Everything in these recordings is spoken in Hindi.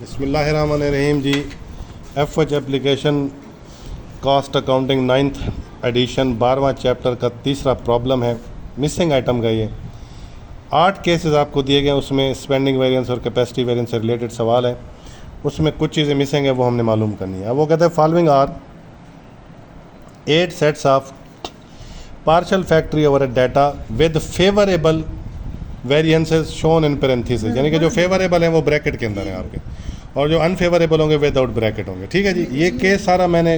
बिस्मिल्लाहिर्रहमानिर्रहीम जी। एफ application cost accounting 9th edition 12वां चैप्टर का तीसरा प्रॉब्लम है मिसिंग आइटम का। ये 8 केसेस आपको दिए गए, उसमें स्पेंडिंग वेरिएंस और कैपेसिटी वेरिएंस से रिलेटेड सवाल है। उसमें कुछ चीज़ें मिसिंग है, वो हमने मालूम करनी है। अब वो कहते हैं following are 8 sets of partial factory over data with favourable variances shown in parenthesis, यानी कि जो फेवरेबल हैं वो ब्रैकेट के अंदर हैं आपके, और जो अनफेवरेबल होंगे विदाउट ब्रैकेट होंगे। ठीक है जी। ये केस सारा मैंने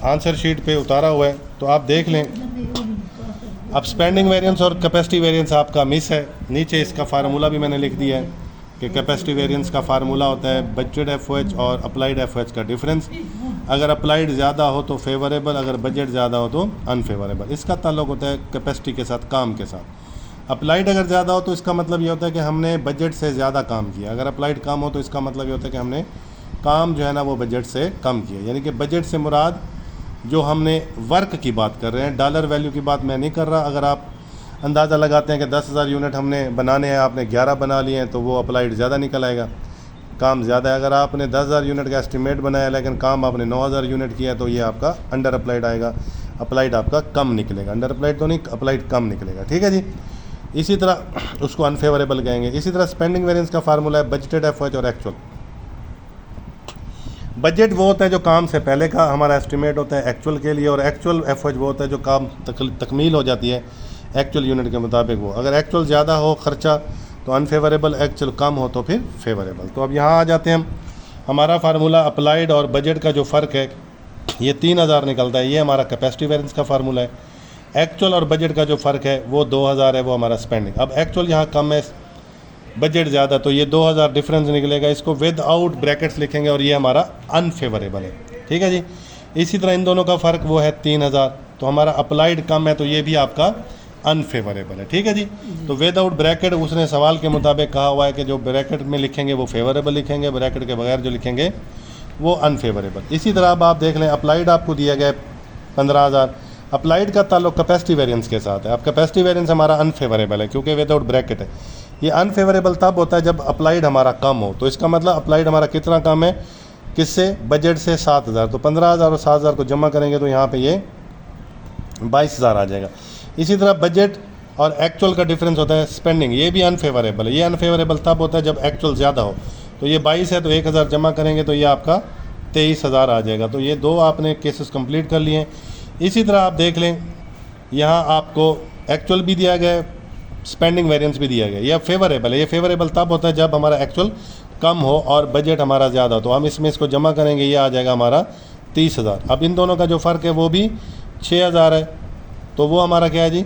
आंसर शीट पे उतारा हुआ है, तो आप देख लें। अब स्पेंडिंग वेरिएंस और कैपेसिटी वेरिएंस आपका मिस है। नीचे इसका फार्मूला भी मैंने लिख दिया है कि कैपेसिटी वेरिएंस का फार्मूला होता है बजटेड एफओएच और अप्लाइड एफओएच का डिफरेंस। अगर अप्लाइड ज़्यादा हो तो फेवरेबल, अगर बजट ज़्यादा हो तो अनफेवरेबल। इसका ताल्लुक होता है कैपेसिटी के साथ, काम के साथ। अप्लाइड अगर ज़्यादा हो तो इसका मतलब ये होता है कि हमने बजट से ज़्यादा काम किया। अगर अप्लाइड कम हो तो इसका मतलब ये होता है कि हमने काम जो है ना वो बजट से कम किया। यानी कि बजट से मुराद जो हमने वर्क की बात कर रहे हैं, डॉलर वैल्यू की बात मैं नहीं कर रहा। अगर आप अंदाज़ा लगाते हैं कि 10,000 यूनिट हमने बनाने हैं, आपने 11 बना लिए हैं, तो वो अप्लाइड ज़्यादा निकल आएगा, काम ज़्यादा है। अगर आपने 10,000 यूनिट का एस्टिमेट बनाया लेकिन काम आपने 9,000 यूनिट किया, तो ये आपका अंडर अप्लाइड आएगा, अप्लाइड आपका कम निकलेगा। अंडर अप्लाइड तो नहीं, अप्लाइड कम निकलेगा। ठीक है जी। इसी तरह उसको अनफेवरेबल कहेंगे। इसी तरह स्पेंडिंग वेरिएंस का फार्मूला है बजटेड एफओएच और एक्चुअल। बजट वो होता है जो काम से पहले का हमारा एस्टिमेट होता है एक्चुअल के लिए, और एक्चुअल एफओएच वो होता है जो काम तकमील हो जाती है एक्चुअल यूनिट के मुताबिक। वो अगर एक्चुअल ज़्यादा हो खर्चा तो अनफेवरेबल, एक्चुअल कम हो तो फिर फेवरेबल। तो अब यहाँ आ जाते हैं हम। हमारा फार्मूला अप्लाइड और बजट का जो फ़र्क है ये 3,000 निकलता है। ये हमारा कैपेसिटी वेरिएंस का फार्मूला है। एक्चुअल और बजट का जो फ़र्क है वो 2,000 है, वो हमारा स्पेंडिंग। अब एक्चुअल यहाँ कम है, बजट ज़्यादा, तो ये 2,000 डिफरेंस निकलेगा। इसको विद आउट ब्रैकेट्स लिखेंगे और ये हमारा अनफेवरेबल है। ठीक है जी। इसी तरह इन दोनों का फ़र्क वो है 3,000, तो हमारा अप्लाइड कम है, तो ये भी आपका अनफेवरेबल है। ठीक है जी। तो विद आउट ब्रैकेट उसने सवाल के मुताबिक कहा हुआ है कि जो ब्रैकेट में लिखेंगे वो फेवरेबल लिखेंगे, ब्रैकेट के बगैर जो लिखेंगे वो अनफेवरेबल। इसी तरह अब आप देख लें, अप्लाइड आपको दिया गया 15,000। अप्लाइड का ताल्लुक कैपेसिटी वेरिएंस के साथ है। अब कैपेसिटी वेरिएंस हमारा अनफेवरेबल है क्योंकि विदाउट ब्रैकेट है। ये अनफेवरेबल तब होता है जब अप्लाइड हमारा कम हो। तो इसका मतलब अप्लाइड हमारा कितना कम है, किससे, बजट से 7,000। तो 15,000 और 7,000 को जमा करेंगे तो यहाँ पे ये 22,000 आ जाएगा। इसी तरह बजट और एक्चुअल का डिफरेंस होता है स्पेंडिंग, ये भी अनफेवरेबल है। ये अनफेवरेबल तब होता है जब एक्चुअल ज़्यादा हो। तो ये 22 है तो 1,000 जमा करेंगे तो ये आपका 23,000 आ जाएगा। तो ये दो आपने केसेस कंप्लीट कर लिए हैं। इसी तरह आप देख लें, यहाँ आपको एक्चुअल भी दिया गया है, स्पेंडिंग वेरिएंस भी दिया गया है। यह फेवरेबल है। ये फेवरेबल तब होता है जब हमारा एक्चुअल कम हो और बजट हमारा ज़्यादा हो। तो हम इसमें इसको जमा करेंगे, ये आ जाएगा हमारा 30,000। अब इन दोनों का जो फ़र्क है वो भी 6,000 है, तो वो हमारा क्या है जी,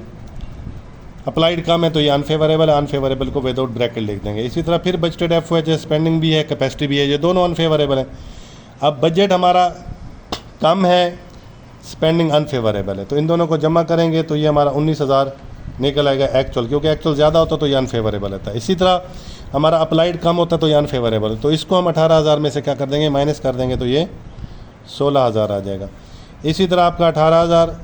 अप्लाइड कम है, तो ये अनफेवरेबल है। अनफेवरेबल को विदाउट ब्रैकेट लिख देंगे। इसी तरह फिर बजटेड एफओएच है, स्पेंडिंग भी है, कैपेसिटी भी है, ये दोनों अनफेवरेबल है। अब बजट हमारा कम है, स्पेंडिंग अनफेवरेबल है, तो इन दोनों को जमा करेंगे तो ये हमारा 19,000 निकल आएगा एक्चुअल, क्योंकि एक्चुअल ज़्यादा होता तो ये अनफेवरेबल होता है। इसी तरह हमारा अप्लाइड कम होता तो ये अनफेवरेबल है। तो इसको हम 18,000 में से क्या कर देंगे, माइनस कर देंगे, तो ये 16,000 आ जाएगा। इसी तरह आपका 18,000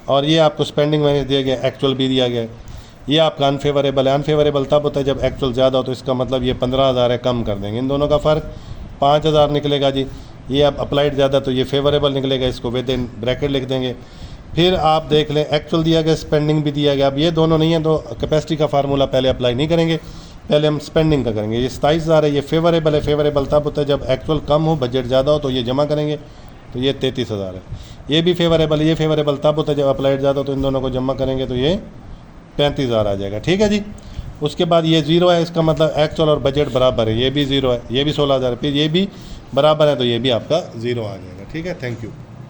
और ये आपको स्पेंडिंग माइनस दिया गया, एक्चुअल भी दिया गया, ये आपका अनफेवरेबल है। अनफेवरेबल तब होता है जब एक्चुअल ज़्यादा हो। तो इसका मतलब ये 15,000 है, कम कर देंगे। इन दोनों का फ़र्क 5,000 निकलेगा जी। ये अब अप्लाइड ज़्यादा तो ये फेवरेबल निकलेगा, इसको विद इन ब्रैकेट लिख देंगे। फिर आप देख लें, एक्चुअल दिया गया, स्पेंडिंग भी दिया गया। अब ये दोनों नहीं है तो कैपेसिटी का फार्मूला पहले अप्लाई नहीं करेंगे, पहले हम स्पेंडिंग का करेंगे। ये 27,000 है, ये फेवरेबल है। फेवरेबल तब होता है जब एक्चुअल कम हो, बजट ज़्यादा हो, तो ये जमा करेंगे तो ये 33,000 है। ये भी फेवरेबल है। ये फेवरेबल तब होता है जब अप्लाइड ज़्यादा हो, तो इन दोनों को जमा करेंगे तो ये 35,000 आ जाएगा। ठीक है जी। उसके बाद ये 0 है, इसका मतलब एक्चुअल और बजट बराबर है। ये भी 0 है, ये भी 16,000 है, फिर ये भी बराबर है, तो ये भी आपका 0 आ जाएगा। ठीक है, थैंक यू।